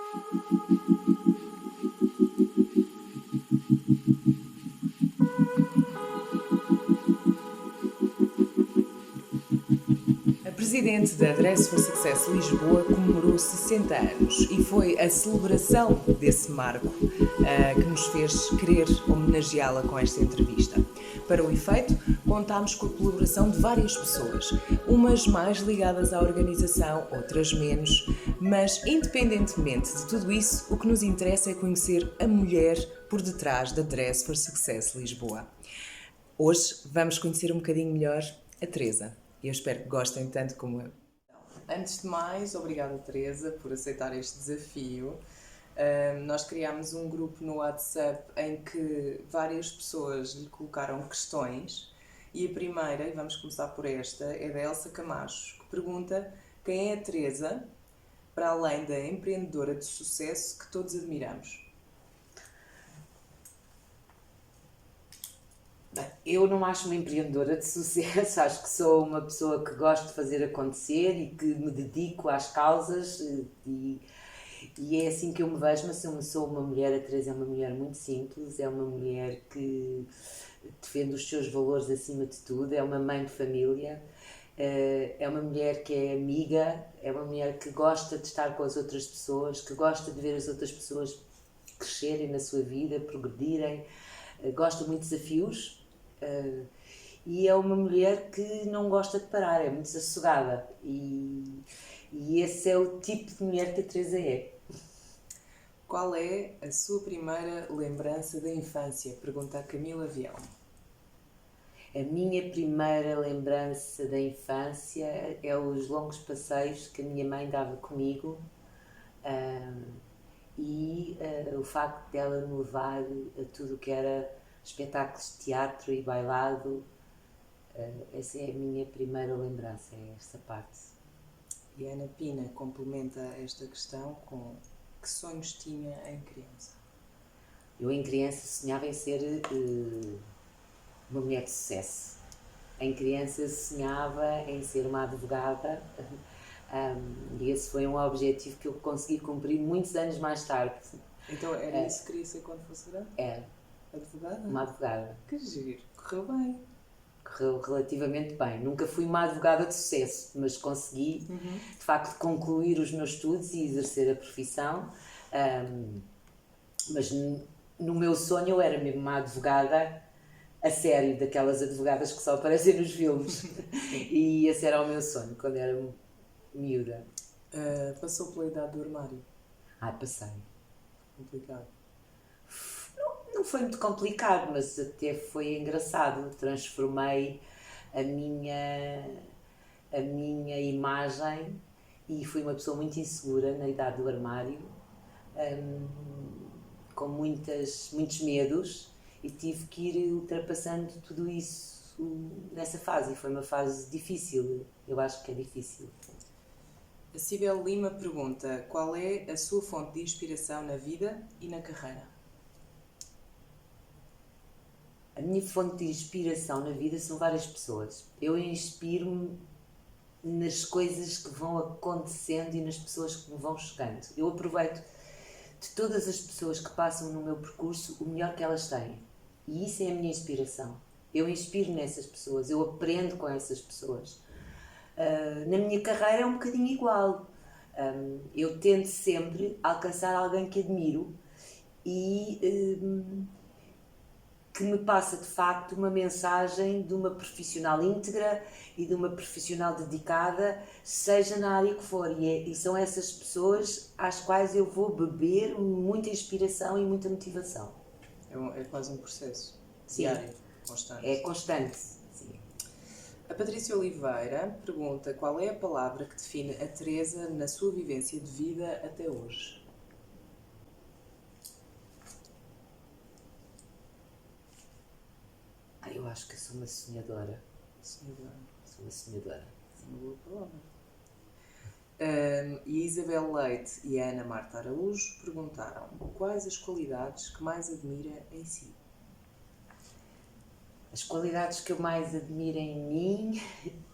A presidente da Dress for Success Lisboa comemorou 60 anos e foi a celebração desse marco que nos fez querer homenageá-la com esta entrevista. Para o efeito, contámos com a colaboração de várias pessoas, umas mais ligadas à organização, outras menos, mas independentemente de tudo isso, o que nos interessa é conhecer a mulher por detrás da Dress for Success Lisboa. Hoje vamos conhecer um bocadinho melhor a Teresa. E eu espero que gostem tanto como eu. Antes de mais, obrigada Teresa por aceitar este desafio. Nós criámos um grupo no WhatsApp em que várias pessoas lhe colocaram questões e a primeira, e vamos começar por esta, é da Elsa Camacho, que pergunta quem é a Teresa, para além da empreendedora de sucesso que todos admiramos. Eu não acho uma empreendedora de sucesso, acho que sou uma pessoa que gosto de fazer acontecer e que me dedico às causas e é assim que eu me vejo, mas eu sou uma mulher, a Teresa é uma mulher muito simples, é uma mulher que defende os seus valores acima de tudo, é uma mãe de família, é uma mulher que é amiga, é uma mulher que gosta de estar com as outras pessoas, que gosta de ver as outras pessoas crescerem na sua vida, progredirem, gosta muito de desafios. E é uma mulher que não gosta de parar, é muito desassossegada e esse é o tipo de mulher que a Teresa é. Qual é a sua primeira lembrança da infância? Pergunta a Camila Vião. A minha primeira lembrança da infância é os longos passeios que a minha mãe dava comigo e o facto dela me levar a tudo o que era espetáculos de teatro e bailado. Essa é a minha primeira lembrança, é esta parte. E a Ana Pina complementa esta questão com que sonhos tinha em criança? Eu em criança sonhava em ser uma mulher de sucesso. Em criança sonhava em ser uma advogada e esse foi um objetivo que eu consegui cumprir muitos anos mais tarde. Então era isso que queria ser quando fosse grande? Era. Advogada? Uma advogada. Que giro, correu bem. Correu relativamente bem. Nunca fui uma advogada de sucesso, mas consegui, de facto, concluir os meus estudos e exercer a profissão. Mas no meu sonho eu era mesmo uma advogada a sério, daquelas advogadas que só aparecem nos filmes. E esse era o meu sonho, quando era miúda. Passou pela idade do armário? Passei. Complicado. Não foi muito complicado, mas até foi engraçado. Transformei a minha imagem e fui uma pessoa muito insegura na idade do armário, com muitos medos, e tive que ir ultrapassando tudo isso nessa fase. E foi uma fase difícil, eu acho que é difícil. A Cibele Lima pergunta qual é a sua fonte de inspiração na vida e na carreira? A minha fonte de inspiração na vida são várias pessoas. Eu inspiro-me nas coisas que vão acontecendo e nas pessoas que me vão chegando. Eu aproveito de todas as pessoas que passam no meu percurso o melhor que elas têm. E isso é a minha inspiração. Eu inspiro nessas pessoas, eu aprendo com essas pessoas. Na minha carreira é um bocadinho igual. Eu tento sempre alcançar alguém que admiro e que me passa de facto uma mensagem de uma profissional íntegra e de uma profissional dedicada, seja na área que for, e são essas pessoas às quais eu vou beber muita inspiração e muita motivação. É quase um processo diário, constante. É constante, sim. A Patrícia Oliveira pergunta qual é a palavra que define a Teresa na sua vivência de vida até hoje? Eu acho que eu sou uma sonhadora. Sonhadora. Sou uma sonhadora. Uma boa palavra. E a Isabel Leite e a Ana Marta Araújo perguntaram quais as qualidades que mais admira em si? As qualidades que eu mais admiro em mim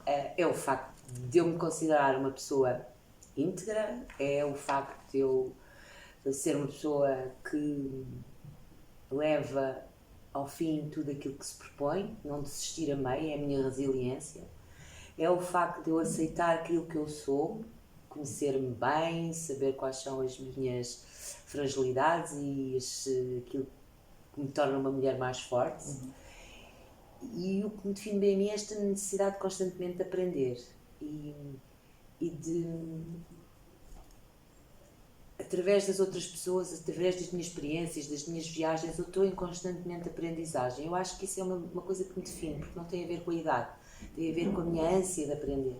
é o facto de eu me considerar uma pessoa íntegra, é o facto de eu ser uma pessoa que leva ao fim tudo aquilo que se propõe, não desistir a meio, é a minha resiliência. É o facto de eu aceitar aquilo que eu sou, conhecer-me bem, saber quais são as minhas fragilidades e aquilo que me torna uma mulher mais forte. E o que me define bem a mim é esta necessidade constantemente de aprender e de, através das outras pessoas, através das minhas experiências, das minhas viagens, eu estou em constantemente aprendizagem. Eu acho que isso é uma coisa que me define, porque não tem a ver com a idade, tem a ver com a minha ânsia de aprender.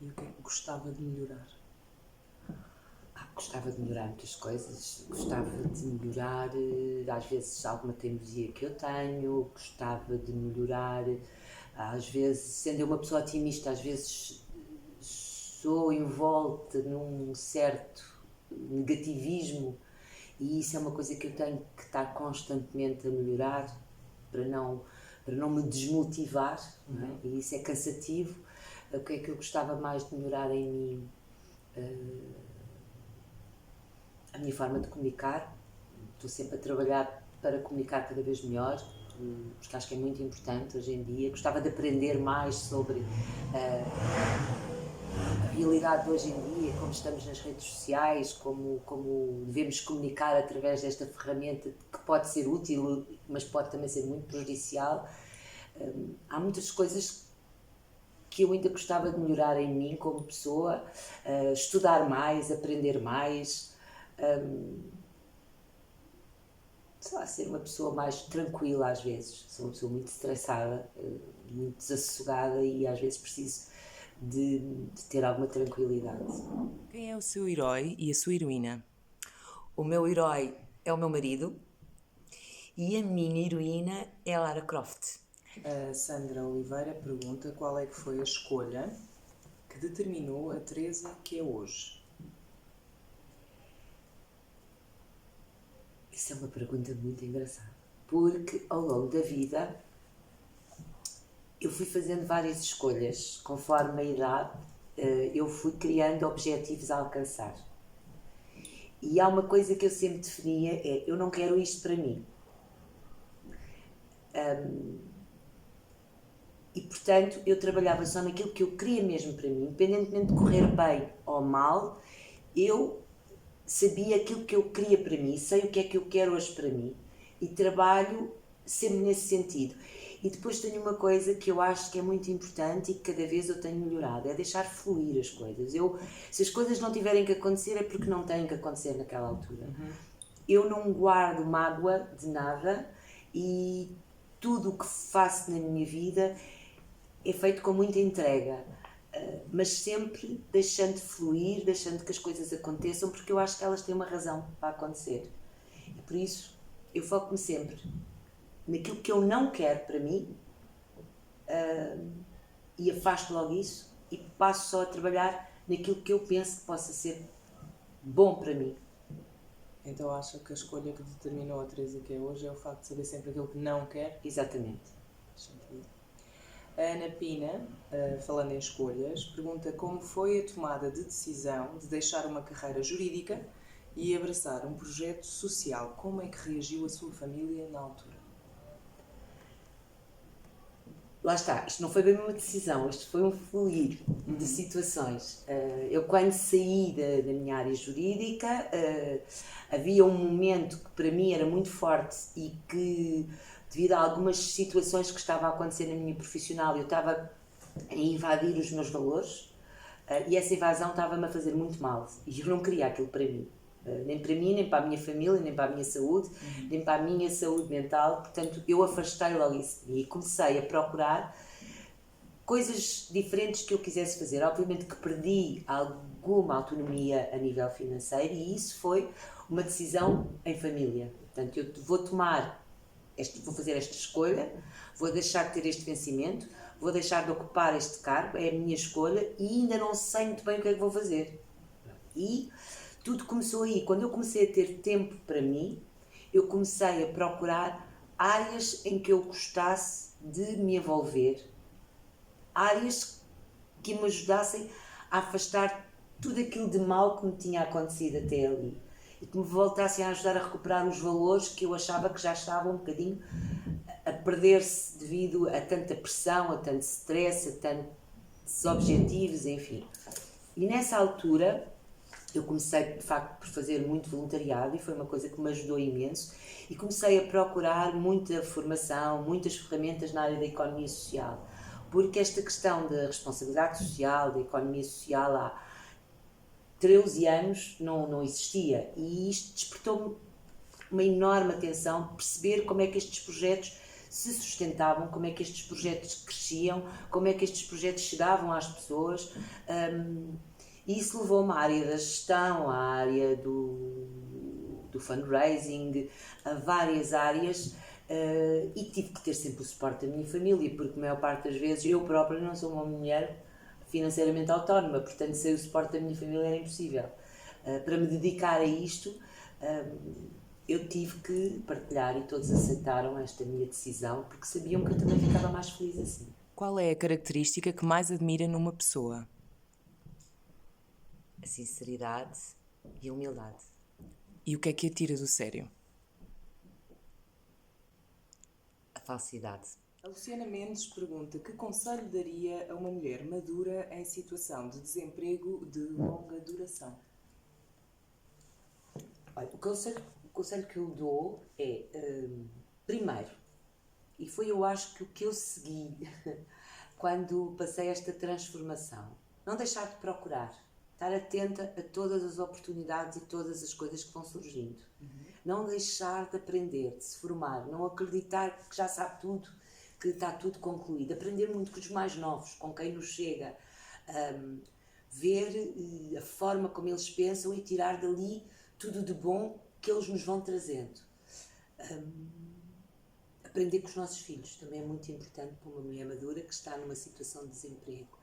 E o que é que gostava de melhorar? Gostava de melhorar muitas coisas, gostava de melhorar, às vezes, alguma teimosia que eu tenho, gostava de melhorar, às vezes, sendo eu uma pessoa otimista, às vezes sou envolta num certo negativismo e isso é uma coisa que eu tenho que estar constantemente a melhorar para não me desmotivar, não é? E isso é cansativo. O que é que eu gostava mais de melhorar em mim? A minha forma de comunicar. Estou sempre a trabalhar para comunicar cada vez melhor, porque acho que é muito importante hoje em dia. Gostava de aprender mais sobre a realidade de hoje em dia, como estamos nas redes sociais, como devemos comunicar através desta ferramenta que pode ser útil, mas pode também ser muito prejudicial. Há muitas coisas que eu ainda gostava de melhorar em mim como pessoa, estudar mais, aprender mais, sei lá, ser uma pessoa mais tranquila às vezes. Sou uma pessoa muito estressada, muito desassossegada e às vezes preciso de ter alguma tranquilidade. Quem é o seu herói e a sua heroína? O meu herói é o meu marido e a minha heroína é a Lara Croft. A Sandra Oliveira pergunta qual é que foi a escolha que determinou a Teresa que é hoje. Isso é uma pergunta muito engraçada, porque ao longo da vida eu fui fazendo várias escolhas, conforme a idade eu fui criando objetivos a alcançar. E há uma coisa que eu sempre definia, eu não quero isto para mim. E portanto eu trabalhava só naquilo que eu queria mesmo para mim, independentemente de correr bem ou mal, eu sabia aquilo que eu queria para mim, sei o que é que eu quero hoje para mim e trabalho sempre nesse sentido. E depois tenho uma coisa que eu acho que é muito importante e que cada vez eu tenho melhorado, é deixar fluir as coisas. Se as coisas não tiverem que acontecer é porque não têm que acontecer naquela altura. Eu não guardo mágoa de nada e tudo o que faço na minha vida é feito com muita entrega. Mas sempre deixando fluir, deixando que as coisas aconteçam, porque eu acho que elas têm uma razão para acontecer. E por isso eu foco-me sempre naquilo que eu não quero para mim e afasto logo isso e passo só a trabalhar naquilo que eu penso que possa ser bom para mim. Então acha que a escolha que determinou a Teresa que é hoje é o facto de saber sempre aquilo que não quer? Exatamente. A Ana Pina, falando em escolhas, pergunta como foi a tomada de decisão de deixar uma carreira jurídica e abraçar um projeto social. Como é que reagiu a sua família na altura? Lá está, isto não foi bem uma decisão, isto foi um fluir de situações. Eu quando saí da minha área jurídica, havia um momento que para mim era muito forte e que, devido a algumas situações que estavam a acontecer na minha profissional, eu estava a invadir os meus valores e essa invasão estava-me a fazer muito mal e eu não queria aquilo para mim. Nem para mim, nem para a minha família, nem para a minha saúde, nem para a minha saúde mental. Portanto, eu afastei logo isso e comecei a procurar coisas diferentes que eu quisesse fazer. Obviamente que perdi alguma autonomia a nível financeiro e isso foi uma decisão em família. Portanto, eu vou fazer esta escolha, vou deixar de ter este vencimento, vou deixar de ocupar este cargo, é a minha escolha e ainda não sei muito bem o que é que vou fazer. E tudo começou aí. Quando eu comecei a ter tempo para mim, eu comecei a procurar áreas em que eu gostasse de me envolver, áreas que me ajudassem a afastar tudo aquilo de mal que me tinha acontecido até ali e que me voltassem a ajudar a recuperar os valores que eu achava que já estavam um bocadinho a perder-se devido a tanta pressão, a tanto stress, a tantos objetivos, enfim. E nessa altura eu comecei de facto por fazer muito voluntariado e foi uma coisa que me ajudou imenso e comecei a procurar muita formação, muitas ferramentas na área da economia social, porque esta questão da responsabilidade social, da economia social há 13 anos não existia e isto despertou-me uma enorme atenção, perceber como é que estes projetos se sustentavam, como é que estes projetos cresciam, como é que estes projetos chegavam às pessoas. E isso levou-me à área da gestão, à área do fundraising, a várias áreas, e tive que ter sempre o suporte da minha família, porque a maior parte das vezes eu própria não sou uma mulher financeiramente autónoma, portanto sem o suporte da minha família era impossível. Para me dedicar a isto, eu tive que partilhar e todos aceitaram esta minha decisão, porque sabiam que eu também ficava mais feliz assim. Qual é a característica que mais admira numa pessoa? A sinceridade e a humildade. E o que é que a tira do sério? A falsidade. A Luciana Mendes pergunta que conselho daria a uma mulher madura em situação de desemprego de longa duração? Olha, o conselho que eu dou é, primeiro, e foi eu acho que o que eu segui quando passei esta transformação, não deixar de procurar, estar atenta a todas as oportunidades e todas as coisas que vão surgindo. Não deixar de aprender, de se formar, não acreditar que já sabe tudo, que está tudo concluído. Aprender muito com os mais novos, com quem nos chega, ver a forma como eles pensam e tirar dali tudo de bom que eles nos vão trazendo. Aprender com os nossos filhos também é muito importante para uma mulher madura que está numa situação de desemprego.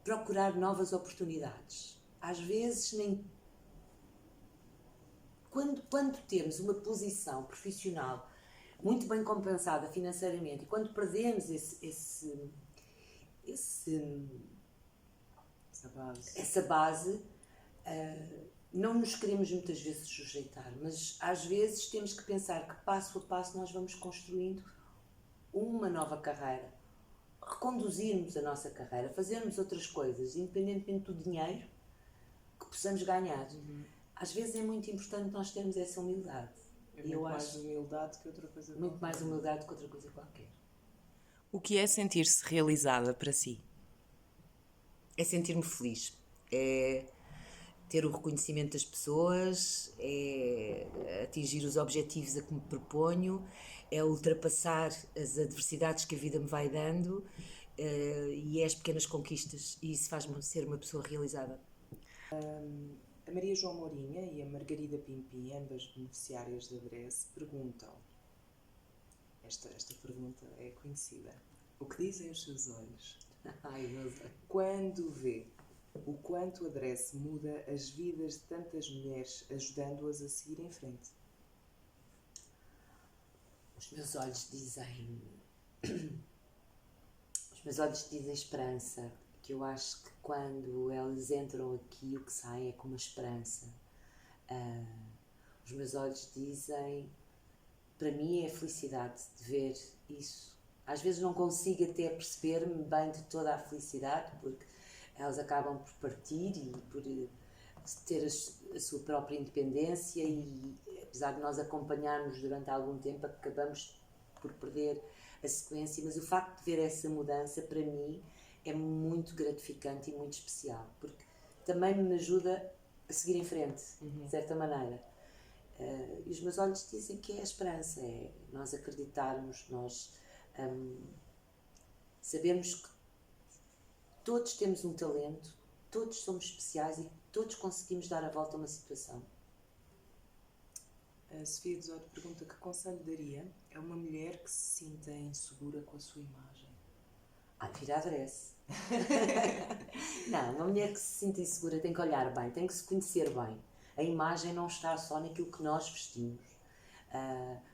Procurar novas oportunidades. Às vezes, nem quando temos uma posição profissional muito bem compensada financeiramente e quando perdemos essa base, não nos queremos muitas vezes sujeitar, mas às vezes temos que pensar que passo a passo nós vamos construindo uma nova carreira, reconduzirmos a nossa carreira, fazermos outras coisas, independentemente do dinheiro que possamos ganhar. Às vezes é muito importante nós termos essa humildade. É muito mais humildade que outra coisa qualquer. Muito mais humildade que outra coisa qualquer. O que é sentir-se realizada para si? É sentir-me feliz. É ter o reconhecimento das pessoas, é atingir os objetivos a que me proponho, é ultrapassar as adversidades que a vida me vai dando, e é as pequenas conquistas, e isso faz-me ser uma pessoa realizada. A Maria João Mourinha e a Margarida Pimpi, ambas beneficiárias da DRESS, perguntam, esta pergunta é conhecida, o que dizem os seus olhos? Ai, meu Deus. Quando vê o quanto a DRESS muda as vidas de tantas mulheres, ajudando-as a seguir em frente? Os meus olhos dizem... Os meus olhos dizem esperança, que eu acho que quando elas entram aqui, o que sai é com uma esperança. Os meus olhos dizem... Para mim é a felicidade de ver isso. Às vezes não consigo até perceber-me bem de toda a felicidade, porque elas acabam por partir e por ter a sua própria independência e, apesar de nós acompanharmos durante algum tempo, acabamos por perder a sequência, mas o facto de ver essa mudança, para mim, é muito gratificante e muito especial, porque também me ajuda a seguir em frente, de certa maneira. E os meus olhos dizem que é a esperança, é nós acreditarmos, nós sabemos que todos temos um talento, todos somos especiais e todos conseguimos dar a volta a uma situação. A Sofia Tesouro pergunta que conselho daria a uma mulher que se sinta insegura com a sua imagem? Vir à DRESS. Não, uma mulher que se sinta insegura tem que olhar bem, tem que se conhecer bem. A imagem não está só naquilo que nós vestimos.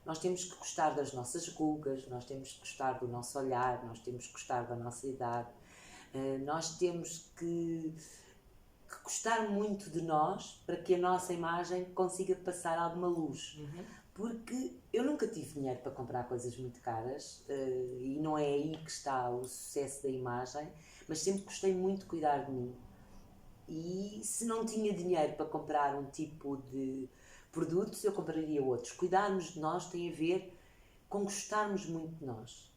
Nós temos que gostar das nossas rugas, nós temos que gostar do nosso olhar, nós temos que gostar da nossa idade. Nós temos que gostar muito de nós para que a nossa imagem consiga passar alguma luz. Porque eu nunca tive dinheiro para comprar coisas muito caras, e não é aí que está o sucesso da imagem, mas sempre gostei muito de cuidar de mim. E se não tinha dinheiro para comprar um tipo de produtos, eu compraria outros. Cuidarmos de nós tem a ver com gostarmos muito de nós.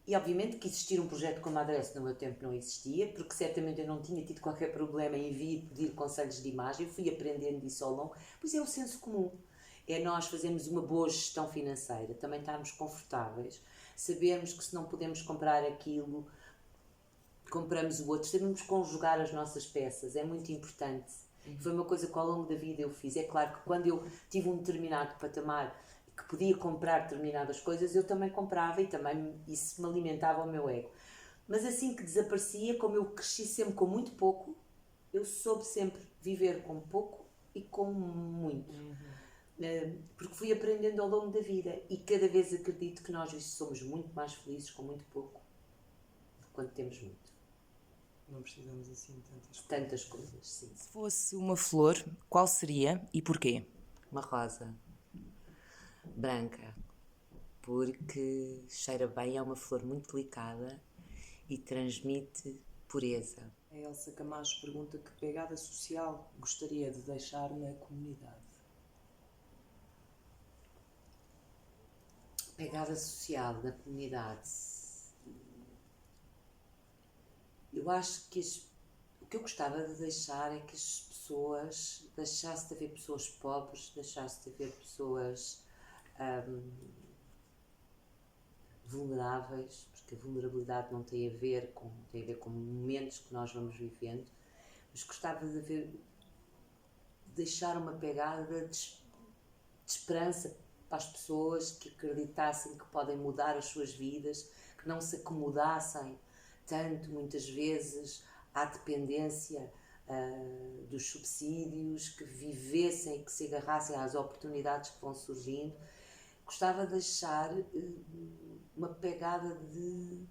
E obviamente que existir um projeto como a Adresse no meu tempo não existia, porque certamente eu não tinha tido qualquer problema em vir pedir conselhos de imagem, eu fui aprendendo disso ao longo, pois é o senso comum. É nós fazermos uma boa gestão financeira, também estarmos confortáveis, sabermos que se não podemos comprar aquilo, compramos o outro, sabemos conjugar as nossas peças, é muito importante. Foi uma coisa que ao longo da vida eu fiz. É claro que quando eu tive um determinado patamar que podia comprar determinadas coisas, eu também comprava e também isso me alimentava o meu ego. Mas assim que desaparecia, como eu cresci sempre com muito pouco, eu soube sempre viver com pouco e com muito. Porque fui aprendendo ao longo da vida e cada vez acredito que nós somos muito mais felizes com muito pouco do que quando temos muito. Não precisamos assim de tantas coisas. Tantas coisas, sim. Se fosse uma flor, qual seria e porquê? Uma rosa branca, porque cheira bem, é uma flor muito delicada e transmite pureza. A Elsa Camacho pergunta que pegada social gostaria de deixar na comunidade. Pegada social na comunidade. Eu acho que o que eu gostava de deixar é que as pessoas deixassem de haver pessoas pobres, deixassem de haver pessoas vulneráveis, porque a vulnerabilidade não tem a ver com momentos que nós vamos vivendo, mas gostava de deixar uma pegada de esperança para as pessoas que acreditassem que podem mudar as suas vidas, que não se acomodassem tanto, muitas vezes, à dependência dos subsídios, que vivessem e que se agarrassem às oportunidades que vão surgindo. Gostava de deixar uma pegada de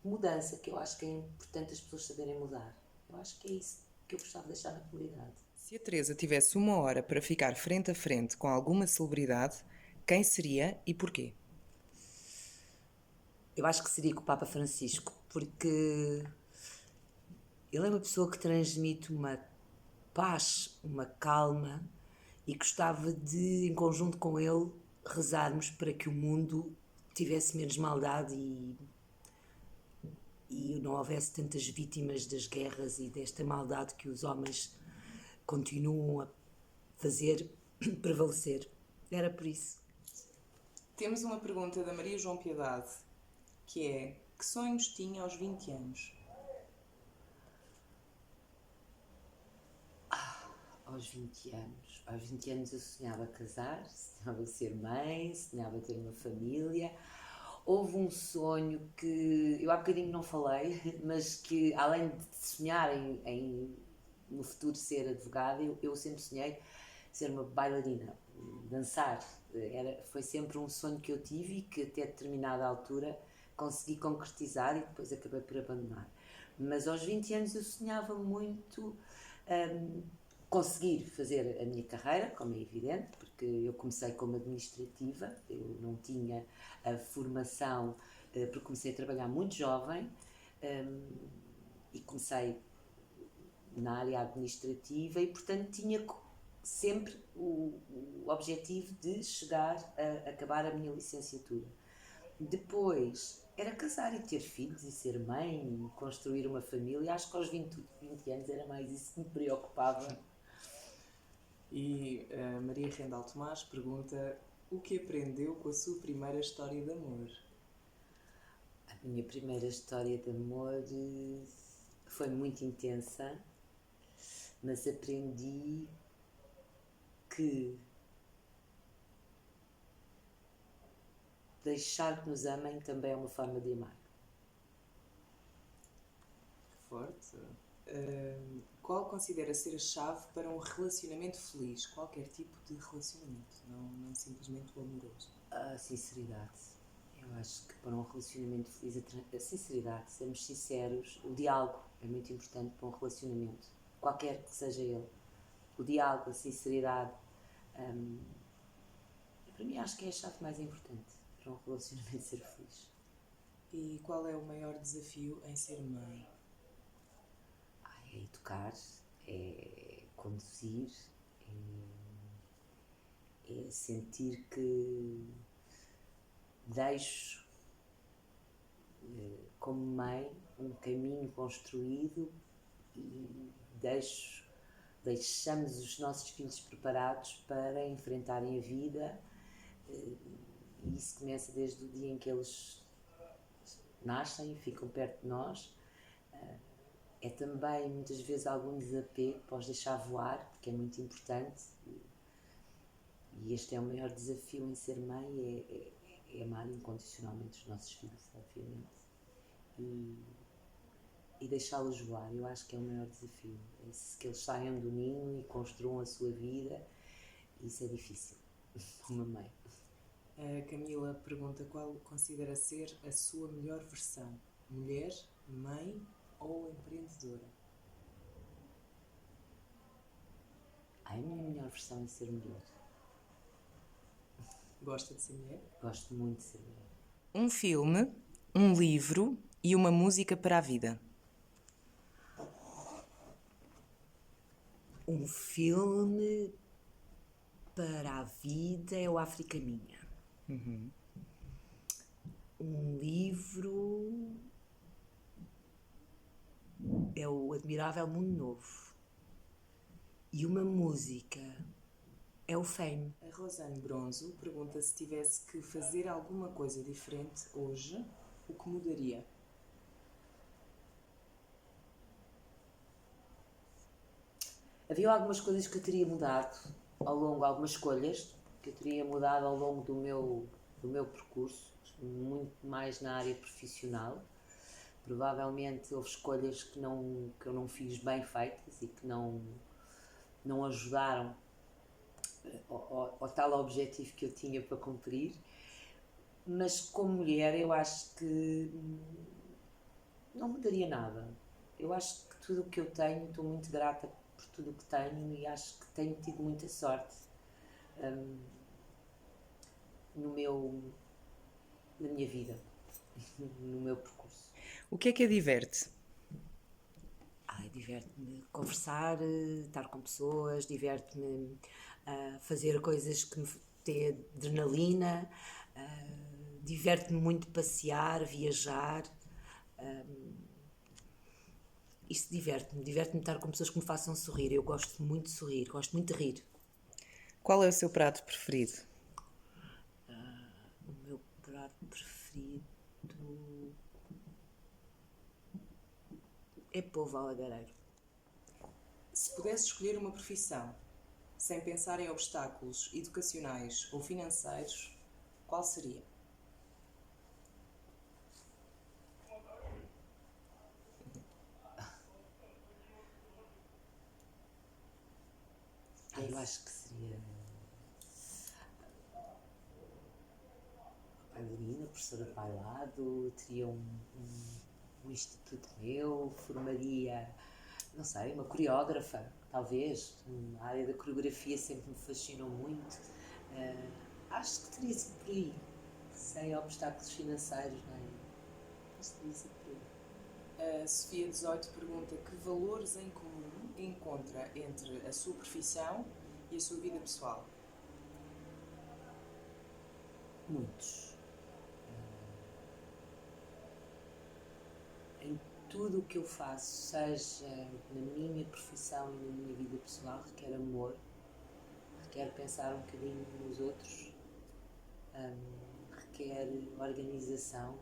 mudança, que eu acho que é importante as pessoas saberem mudar. Eu acho que é isso que eu gostava de deixar na comunidade. Se a Teresa tivesse uma hora para ficar frente a frente com alguma celebridade, quem seria e porquê? Eu acho que seria com o Papa Francisco, porque ele é uma pessoa que transmite uma paz, uma calma, e gostava de, em conjunto com ele, rezarmos para que o mundo tivesse menos maldade e não houvesse tantas vítimas das guerras e desta maldade que os homens continuam a fazer prevalecer. Era por isso. Temos uma pergunta da Maria João Piedade, que é: que sonhos tinha aos 20 anos? Aos 20 anos. Aos 20 anos eu sonhava casar, sonhava ser mãe, sonhava ter uma família. Houve um sonho que eu há bocadinho não falei, mas que além de sonhar no futuro ser advogada, eu sempre sonhei ser uma bailarina, dançar. Foi sempre um sonho que eu tive e que até determinada altura consegui concretizar e depois acabei por abandonar. Mas aos 20 anos eu sonhava muito conseguir fazer a minha carreira, como é evidente, porque eu comecei como administrativa, eu não tinha a formação, porque comecei a trabalhar muito jovem e comecei na área administrativa e, portanto, tinha sempre o objetivo de chegar a acabar a minha licenciatura. Depois era casar e ter filhos e ser mãe e construir uma família. Acho que aos 20 anos era mais isso que me preocupava. E a Maria Rendal Tomás pergunta: o que aprendeu com a sua primeira história de amor? A minha primeira história de amor foi muito intensa, mas aprendi que deixar que nos amem também é uma forma de amar. Forte. Qual considera ser a chave para um relacionamento feliz? Qualquer tipo de relacionamento, não simplesmente o amoroso. A sinceridade. Eu Eu acho que para um relacionamento feliz, a sinceridade, sermos sinceros, o diálogo é muito importante para um relacionamento, qualquer que seja ele. O diálogo, a sinceridade, para mim acho que é a chave mais importante para um relacionamento ser feliz. E qual é o maior desafio em ser mãe? É educar, é conduzir, é sentir que deixo, como mãe, um caminho construído e deixamos os nossos filhos preparados para enfrentarem a vida, e isso começa desde o dia em que eles nascem e ficam perto de nós. É também muitas vezes algum desapego para os deixar voar, porque é muito importante, e este é o maior desafio em ser mãe, é amar incondicionalmente os nossos filhos, obviamente, e deixá-los voar. Eu acho que é o maior desafio, que eles saiam do ninho e construam a sua vida. Isso é difícil para uma mãe. A Camila pergunta qual considera ser a sua melhor versão: mulher, mãe ou empreendedora? A minha melhor versão é ser mulher. Gosta de ser mulher? Gosto muito de ser mulher. Um filme, um livro e uma música para a vida. Um filme para a vida é o África Minha. Um livro é o Admirável Mundo Novo. E uma música é o Fame. A Rosane Bronzo pergunta se tivesse que fazer alguma coisa diferente hoje, o que mudaria? Havia algumas coisas que eu teria mudado algumas escolhas que eu teria mudado ao longo do meu percurso, muito mais na área profissional. Provavelmente houve escolhas que eu não fiz bem feitas e que não ajudaram ao tal objetivo que eu tinha para cumprir, mas como mulher eu acho que não mudaria nada. Eu acho que tudo o que eu tenho, estou muito grata por tudo o que tenho e acho que tenho tido muita sorte na minha vida, no meu percurso. O que é diverte? Diverte-me conversar, estar com pessoas, diverte-me fazer coisas que me têm adrenalina, diverte-me muito passear, viajar. Isso diverte-me estar com pessoas que me façam sorrir. Eu gosto muito de sorrir, gosto muito de rir. Qual é o seu prato preferido? O meu prato preferido é polvo alagareiro. Se pudesse escolher uma profissão, sem pensar em obstáculos educacionais ou financeiros, qual seria? Eu acho que seria bailarina, professora de bailado, teria um instituto meu, formaria, não sei, uma coreógrafa, talvez. A área da coreografia sempre me fascinou muito. Acho que teria sido por aí, sem obstáculos financeiros, não é? Acho que teria sido por aí. A Sofia 18 pergunta que valores em comum encontra entre a sua profissão e a sua vida pessoal? Muitos. Em tudo o que eu faço, seja na minha profissão e na minha vida pessoal, requer amor, requer pensar um bocadinho nos outros, requer organização,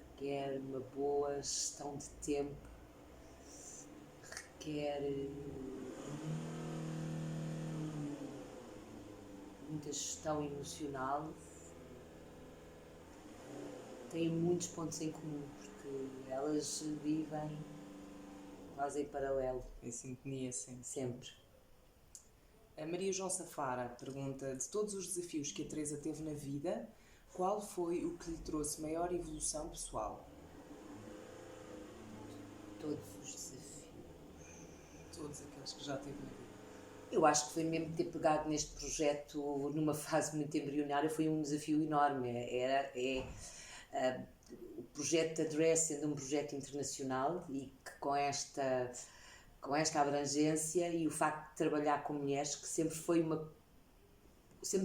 requer uma boa gestão de tempo, requer muita gestão emocional. Têm muitos pontos em comum, porque elas vivem quase em paralelo. Em sintonia, sim. Sempre. A Maria João Safara pergunta: de todos os desafios que a Teresa teve na vida, Qual foi o que lhe trouxe maior evolução pessoal? Todos os desafios. Todos aqueles que já teve na vida. Eu acho que foi mesmo ter pegado neste projeto numa fase muito embrionária, foi um desafio enorme. O projeto Address sendo um projeto internacional e que com esta abrangência e o facto de trabalhar com mulheres, que sempre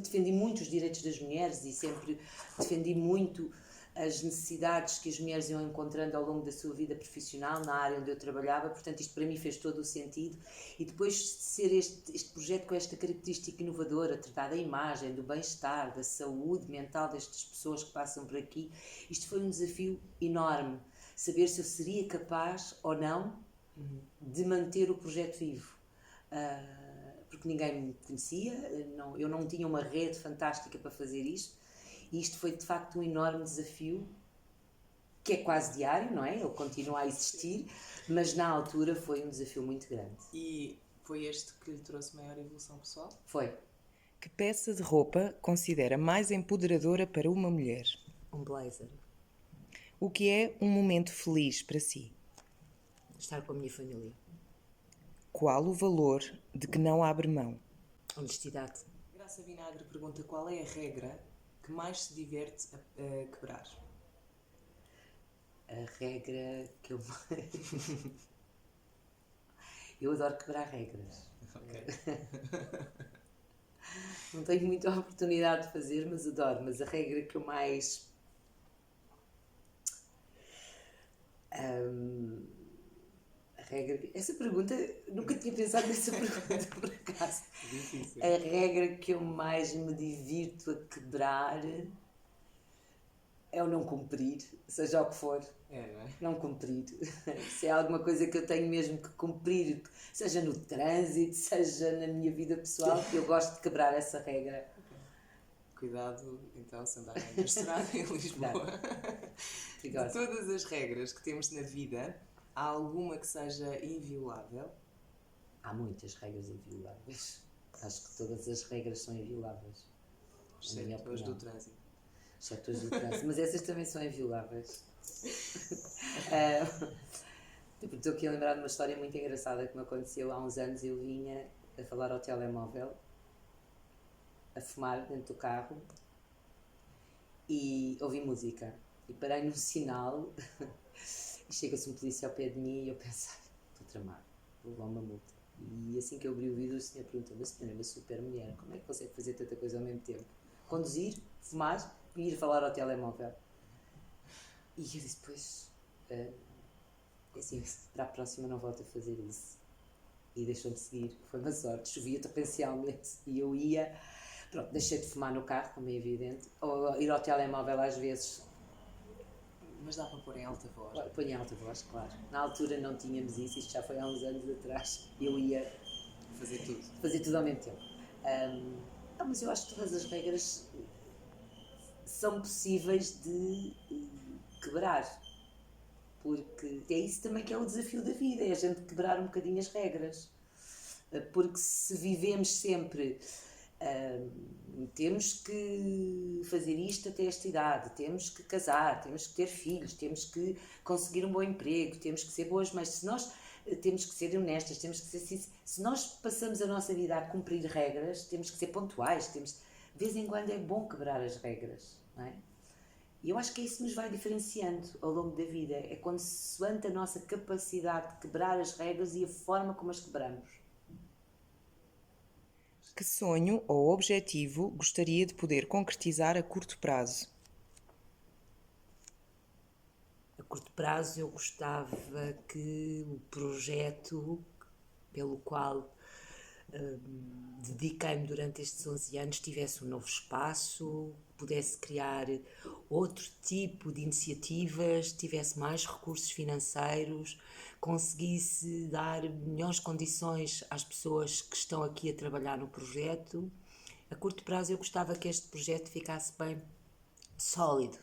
defendi muito os direitos das mulheres e sempre defendi muito as necessidades que as mulheres iam encontrando ao longo da sua vida profissional na área onde eu trabalhava, portanto isto para mim fez todo o sentido. E depois de ser este projeto com esta característica inovadora, tratar da imagem, do bem-estar, da saúde mental destas pessoas que passam por aqui, isto foi um desafio enorme, saber se eu seria capaz ou não de manter o projeto vivo. Porque ninguém me conhecia, eu não tinha uma rede fantástica para fazer isto, e isto foi de facto um enorme desafio, que é quase diário, não é? Ele continua a existir, mas na altura foi um desafio muito grande. E foi este que lhe trouxe maior evolução pessoal? Foi. Que peça de roupa considera mais empoderadora para uma mulher? Um blazer. O que é um momento feliz para si? Estar com a minha família. Qual o valor de que não abre mão? Honestidade. Graça Vinagre pergunta qual é a regra que mais se diverte a quebrar? A regra que eu mais... Eu adoro quebrar regras. Ok. Não tenho muita oportunidade de fazer, mas adoro. Mas a regra que eu mais... Essa pergunta, nunca tinha pensado nessa pergunta por acaso. Difícil. A regra que eu mais me divirto a quebrar é o não cumprir, seja o que for. É, não é? Não cumprir. Se é alguma coisa que eu tenho mesmo que cumprir, seja no trânsito, seja na minha vida pessoal, eu gosto de quebrar essa regra. Cuidado, então, se andarem na estrada em Lisboa. De todas as regras que temos na vida, há alguma que seja inviolável? Há muitas regras invioláveis. Acho que todas as regras são invioláveis. Exceto as do trânsito. Exceto as do trânsito. Mas essas também são invioláveis. Estou aqui a lembrar de uma história muito engraçada que me aconteceu há uns anos. Eu vinha a falar ao telemóvel, a fumar dentro do carro e ouvi música. E parei num sinal e chega-se um polícia ao pé de mim e eu pensava, estou tramado, vou levar uma multa. E assim que eu abri o vidro, o senhor perguntou, mas a senhora é uma super mulher, como é que consegue fazer tanta coisa ao mesmo tempo? Conduzir, fumar e ir falar ao telemóvel. E eu disse, pois, assim, para a próxima não volto a fazer isso. E deixou-me seguir, foi uma sorte, chovia torrencialmente e eu ia, pronto, deixei de fumar no carro, como é evidente, ou ir ao telemóvel às vezes. Mas dá para pôr em alta voz? Põe em alta voz, claro. Na altura não tínhamos isso, isto já foi há uns anos atrás, eu ia fazer tudo ao mesmo tempo. Mas eu acho que todas as regras são possíveis de quebrar, porque é isso também que é o desafio da vida, é a gente quebrar um bocadinho as regras, porque se vivemos sempre temos que fazer isto até esta idade, temos que casar, temos que ter filhos, temos que conseguir um bom emprego, temos que ser boas, mas se nós temos que ser honestas, temos que ser, se nós passamos a nossa vida a cumprir regras, temos que ser pontuais, de vez em quando é bom quebrar as regras, não é? E eu acho que isso nos vai diferenciando ao longo da vida, é consoante a nossa capacidade de quebrar as regras e a forma como as quebramos. Que sonho ou objetivo gostaria de poder concretizar a curto prazo? A curto prazo eu gostava que o projeto pelo qual dediquei-me durante estes 11 anos tivesse um novo espaço, pudesse criar outro tipo de iniciativas, tivesse mais recursos financeiros, conseguisse dar melhores condições às pessoas que estão aqui a trabalhar no projeto. A curto prazo eu gostava que este projeto ficasse bem sólido.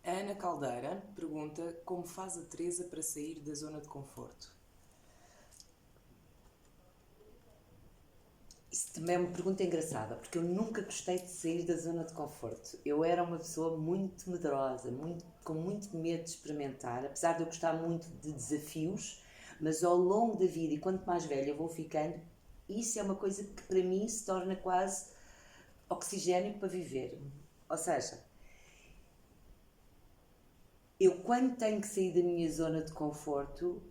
A Ana Caldeira pergunta como faz a Teresa para sair da zona de conforto? Isso Também é uma pergunta engraçada, porque eu nunca gostei de sair da zona de conforto. Eu era uma pessoa muito medrosa, com muito medo de experimentar, apesar de eu gostar muito de desafios, mas ao longo da vida, e quanto mais velha eu vou ficando, isso é uma coisa que para mim se torna quase oxigénio para viver. Ou seja, eu quando tenho que sair da minha zona de conforto,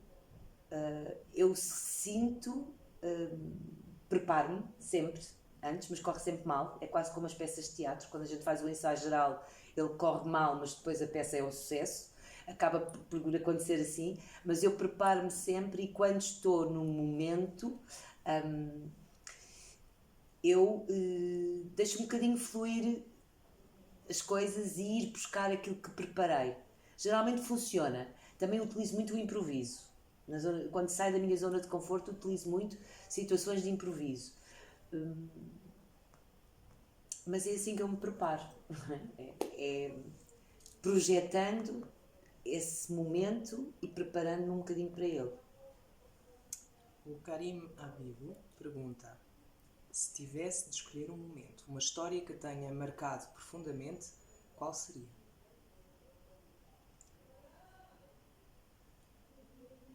eu sinto, preparo-me sempre antes, mas corre sempre mal. É quase como as peças de teatro, quando a gente faz o ensaio geral, ele corre mal, mas depois a peça é um sucesso. Acaba por acontecer assim, mas eu preparo-me sempre e quando estou no momento, eu deixo um bocadinho fluir as coisas e ir buscar aquilo que preparei. Geralmente funciona. Também utilizo muito o improviso. Quando saio da minha zona de conforto, utilizo muito situações de improviso. Mas é assim que eu me preparo. É projetando esse momento e preparando-me um bocadinho para ele. O Karim Habibo pergunta: se tivesse de escolher um momento, uma história que tenha marcado profundamente, qual seria?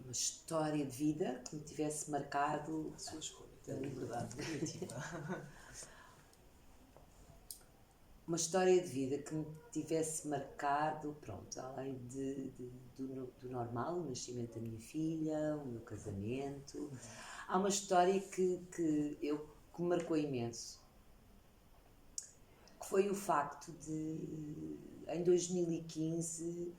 Uma história de vida que me tivesse marcado. A sua escolha, da liberdade criativa. Uma história de vida que me tivesse marcado, pronto, além do normal, o nascimento da minha filha, o meu casamento. Há uma história que me marcou imenso, que foi o facto de, em 2015,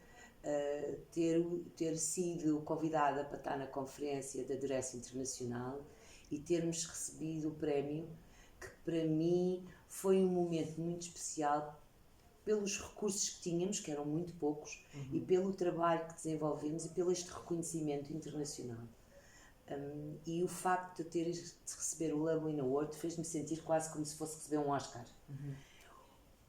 ter sido convidada para estar na conferência da Duressa Internacional e termos recebido o prémio, que para mim foi um momento muito especial pelos recursos que tínhamos, que eram muito poucos, e pelo trabalho que desenvolvemos e pelo este reconhecimento internacional. E o facto de ter de receber o Loveline Award fez-me sentir quase como se fosse receber um Oscar.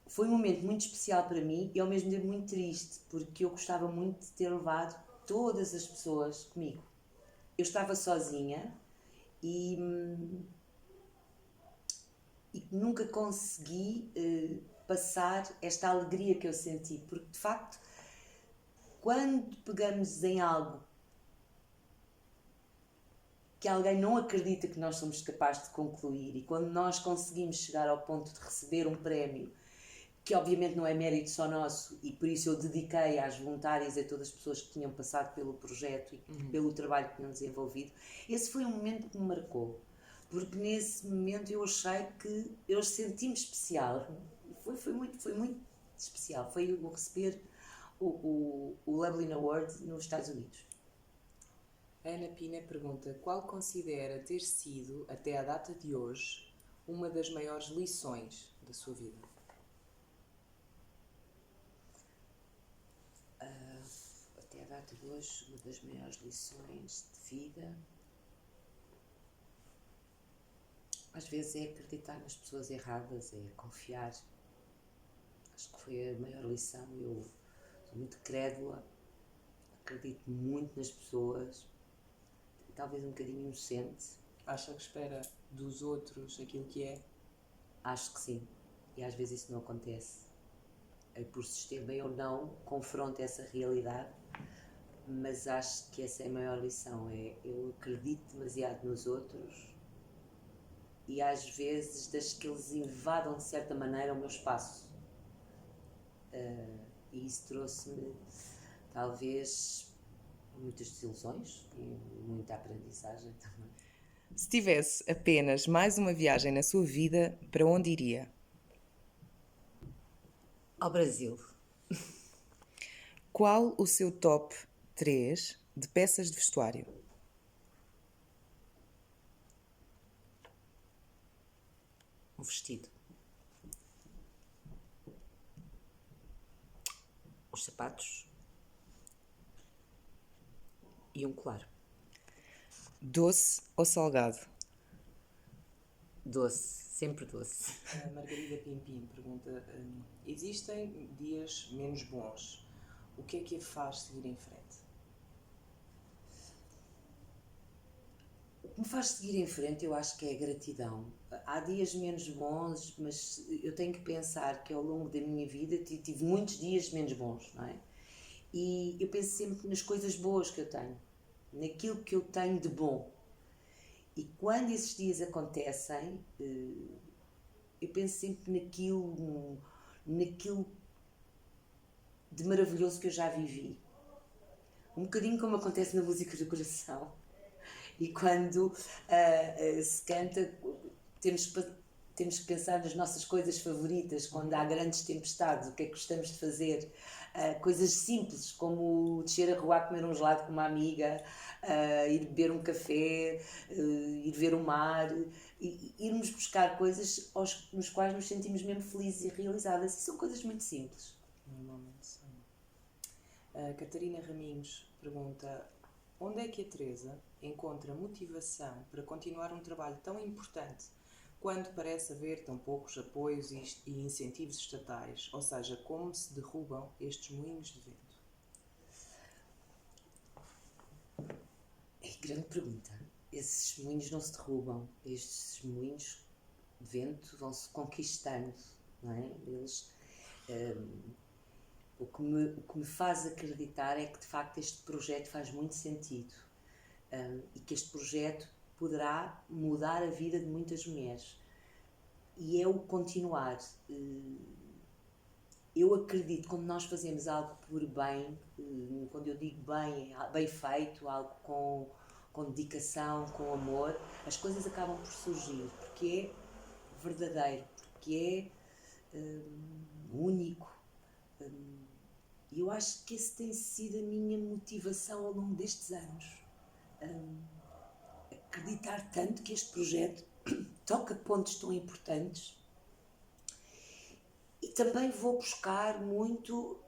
Foi um momento muito especial para mim e ao mesmo tempo muito triste, porque eu gostava muito de ter levado todas as pessoas comigo. Eu estava sozinha e nunca consegui passar esta alegria que eu senti, porque de facto, quando pegamos em algo que alguém não acredita que nós somos capazes de concluir e quando nós conseguimos chegar ao ponto de receber um prémio, que obviamente não é mérito só nosso e por isso eu dediquei às voluntárias e a todas as pessoas que tinham passado pelo projeto e pelo trabalho que tinham desenvolvido, esse foi um momento que me marcou. Porque nesse momento eu achei que eu senti-me especial. Foi muito especial. Foi o receber o Loveline Award nos Estados Unidos. A Ana Pina pergunta: qual considera ter sido, até à data de hoje, uma das maiores lições da sua vida? Até à data de hoje, uma das maiores lições de vida, às vezes, é acreditar nas pessoas erradas, é confiar. Acho que foi a maior lição. Eu sou muito crédula, acredito muito nas pessoas, talvez um bocadinho inocente. Acha que espera dos outros aquilo que é? Acho que sim, e às vezes isso não acontece. Por sistema eu não confronto essa realidade, mas acho que essa é a maior lição, eu acredito demasiado nos outros e às vezes deixo que eles invadam de certa maneira o meu espaço. E isso trouxe-me talvez muitas desilusões e muita aprendizagem também. Se tivesse apenas mais uma viagem na sua vida, para onde iria? Ao Brasil. Qual o seu top 3 de peças de vestuário? Um vestido. Os sapatos. E um colar. Doce ou salgado? Doce, sempre doce. A Margarida Pimpim pergunta: existem dias menos bons. O que é que a faz seguir em frente? O que me faz seguir em frente, eu acho que é a gratidão. Há dias menos bons, mas eu tenho que pensar que ao longo da minha vida tive muitos dias menos bons, não é? E eu penso sempre nas coisas boas que eu tenho, naquilo que eu tenho de bom. E quando esses dias acontecem, eu penso sempre naquilo de maravilhoso que eu já vivi. Um bocadinho como acontece na música do coração. E quando se canta, temos que pensar nas nossas coisas favoritas, quando há grandes tempestades, o que é que gostamos de fazer. Coisas simples, como descer a rua a comer um gelado com uma amiga, ir beber um café, ir ver o mar, irmos buscar coisas nos quais nos sentimos mesmo felizes e realizadas. E são coisas muito simples. Normalmente são. A Catarina Raminhos pergunta: onde é que a Teresa encontra motivação para continuar um trabalho tão importante quando parece haver tão poucos apoios e incentivos estatais? Ou seja, como se derrubam estes moinhos de vento? É grande pergunta. Esses moinhos não se derrubam. Estes moinhos de vento vão-se conquistando, não é? Eles... O que me faz acreditar é que de facto este projeto faz muito sentido, e que este projeto poderá mudar a vida de muitas mulheres, e é o continuar. Eu acredito que quando nós fazemos algo por bem, quando eu digo bem, bem feito, algo com dedicação, com amor, as coisas acabam por surgir, porque é verdadeiro, porque é único. E eu acho que esse tem sido a minha motivação ao longo destes anos. Acreditar tanto que este projeto toca pontos tão importantes. E também vou buscar muito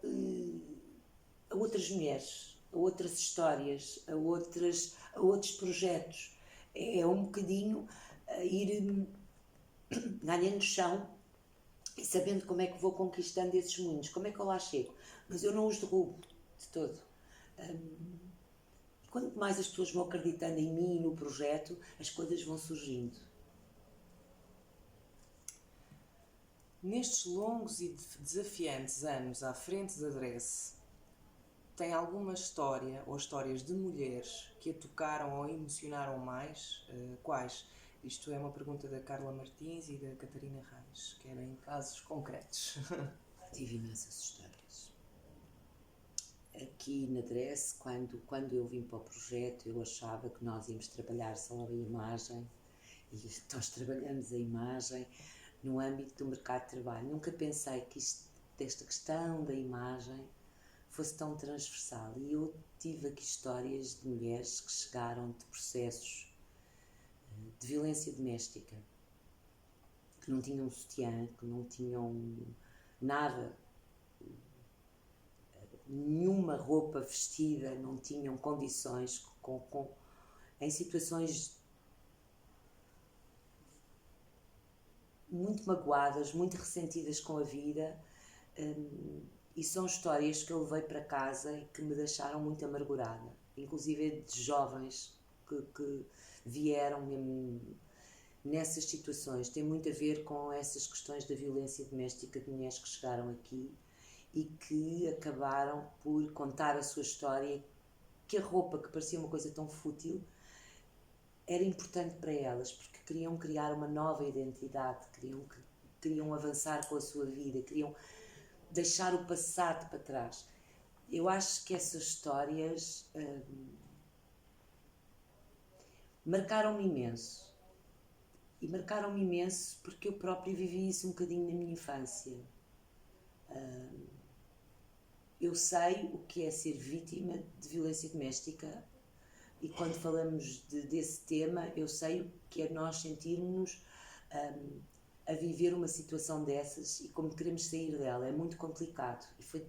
a outras mulheres, a outras histórias, a outros projetos. É um bocadinho ir ganhando chão e sabendo como é que vou conquistando esses moinhos, como é que eu lá chego. Mas eu não os derrubo de todo. E quanto mais as pessoas vão acreditando em mim e no projeto, as coisas vão surgindo. Nestes longos e desafiantes anos à frente da Adresse, tem alguma história ou histórias de mulheres que a tocaram ou emocionaram mais? Quais? Isto é uma pergunta da Carla Martins e da Catarina Reis, querem casos concretos. Tive imensas histórias. Aqui na Adresse, quando eu vim para o projeto, eu achava que nós íamos trabalhar só a imagem, e nós trabalhamos a imagem no âmbito do mercado de trabalho. Nunca pensei que esta questão da imagem fosse tão transversal. E eu tive aqui histórias de mulheres que chegaram de processos de violência doméstica, que não tinham sutiã, que não tinham nada, nenhuma roupa vestida, não tinham condições, em situações muito magoadas, muito ressentidas com a vida, e são histórias que eu levei para casa e que me deixaram muito amargurada, inclusive de jovens que vieram mesmo nessas situações. Tem muito a ver com essas questões da violência doméstica de mulheres que chegaram aqui e que acabaram por contar a sua história, que a roupa, que parecia uma coisa tão fútil, era importante para elas, porque queriam criar uma nova identidade, queriam avançar com a sua vida, queriam deixar o passado para trás. Eu acho que essas histórias marcaram-me imenso. E marcaram-me imenso porque eu própria vivi isso um bocadinho na minha infância. Eu sei o que é ser vítima de violência doméstica, e quando falamos desse tema, eu sei o que é nós sentirmos a viver uma situação dessas e como queremos sair dela. É muito complicado. E foi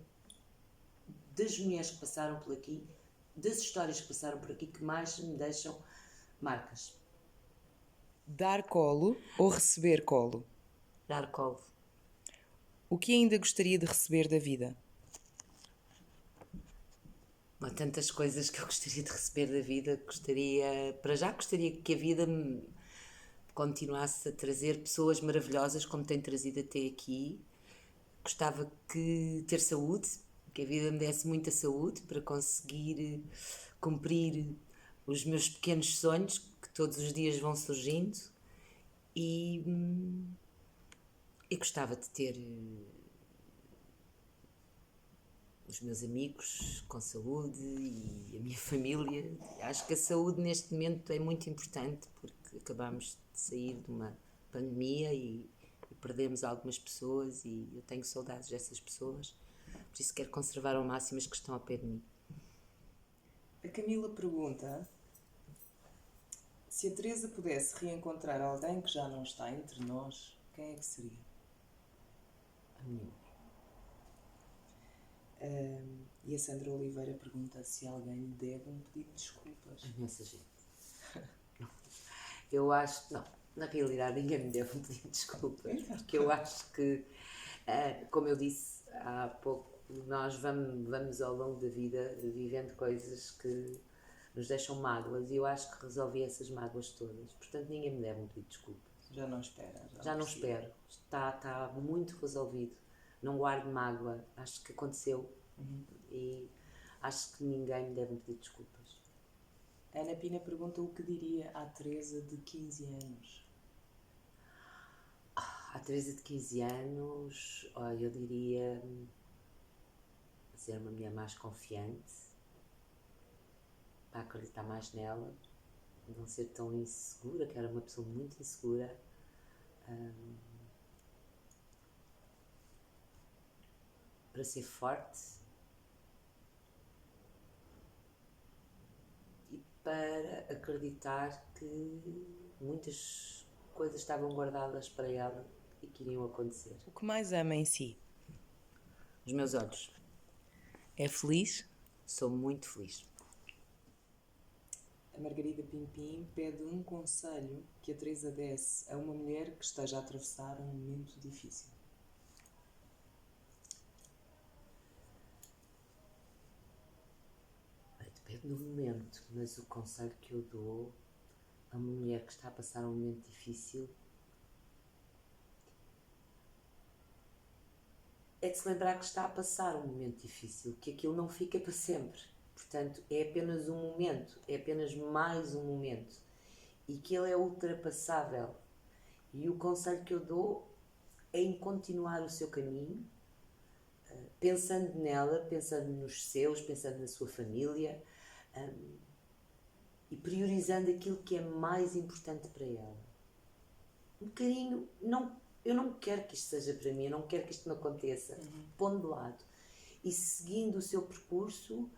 das mulheres que passaram por aqui, das histórias que passaram por aqui, que mais me deixam marcas. Dar colo ou receber colo? Dar colo. O que ainda gostaria de receber da vida? Há tantas coisas que eu gostaria de receber da vida. Gostaria que a vida me continuasse a trazer pessoas maravilhosas como tem trazido até aqui. Gostava que ter saúde, que a vida me desse muita saúde para conseguir cumprir os meus pequenos sonhos que todos os dias vão surgindo e gostava de ter os meus amigos com saúde e a minha família. Acho que a saúde neste momento é muito importante porque acabamos de sair de uma pandemia e perdemos algumas pessoas e eu tenho saudades dessas pessoas, por isso quero conservar ao máximo as que estão ao pé de mim. A Camila pergunta se a Teresa pudesse reencontrar alguém que já não está entre nós, quem é que seria? A minha mãe. E a Sandra Oliveira pergunta se alguém lhe deve um pedido de desculpas. Imensa gente. Eu acho, não, na realidade ninguém me deve um pedido de desculpas, porque eu acho que, como eu disse há pouco, nós vamos ao longo da vida vivendo coisas que nos deixam mágoas e eu acho que resolvi essas mágoas todas, portanto ninguém me deve um pedido de desculpas. Já não espera? Já não espero, está muito resolvido, não guardo mágoa, acho que aconteceu e acho que ninguém me deve um pedido de desculpas. A Ana Pina pergunta o que diria à Teresa de 15 anos. À Teresa de 15 anos, eu diria ser uma mulher mais confiante, para acreditar mais nela, não ser tão insegura, que era uma pessoa muito insegura. Para ser forte e para acreditar que muitas coisas estavam guardadas para ela e que iriam acontecer. O que mais ama em si? Os meus olhos. É feliz? Sou muito feliz. A Margarida Pimpim pede um conselho que a Teresa desse a uma mulher que esteja a atravessar um momento difícil. Depende do momento, mas o conselho que eu dou a uma mulher que está a passar um momento difícil é de se lembrar que está a passar um momento difícil, que aquilo não fica para sempre. Portanto, é apenas um momento, é apenas mais um momento e que ele é ultrapassável. E o conselho que eu dou é em continuar o seu caminho, pensando nela, pensando nos seus, pensando na sua família e priorizando aquilo que é mais importante para ela. Um bocadinho, eu não quero que isto seja para mim, eu não quero que isto me aconteça, pondo de lado e seguindo o seu percurso.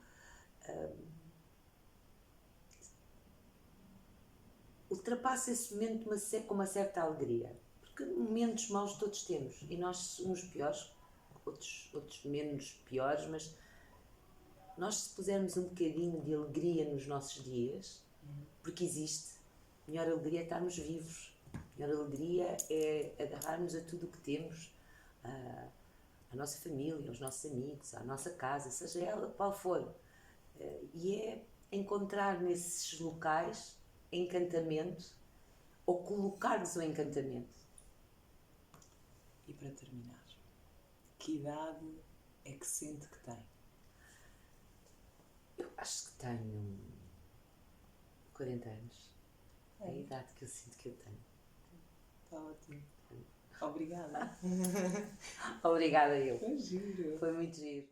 Ultrapassa esse momento com uma certa alegria, porque momentos maus todos temos e nós uns piores, outros menos piores, mas nós se pusermos um bocadinho de alegria nos nossos dias, porque existe, a melhor alegria é estarmos vivos, a melhor alegria é agarrarmos a tudo o que temos, a nossa família, aos nossos amigos, à nossa casa, seja ela qual for. E é encontrar nesses locais encantamento ou colocar-nos o encantamento. E para terminar, que idade é que sente que tem? Eu acho que tenho 40 anos. É a idade que eu sinto que eu tenho. Está ótimo. Obrigada. Obrigada eu. Foi giro. Foi muito giro.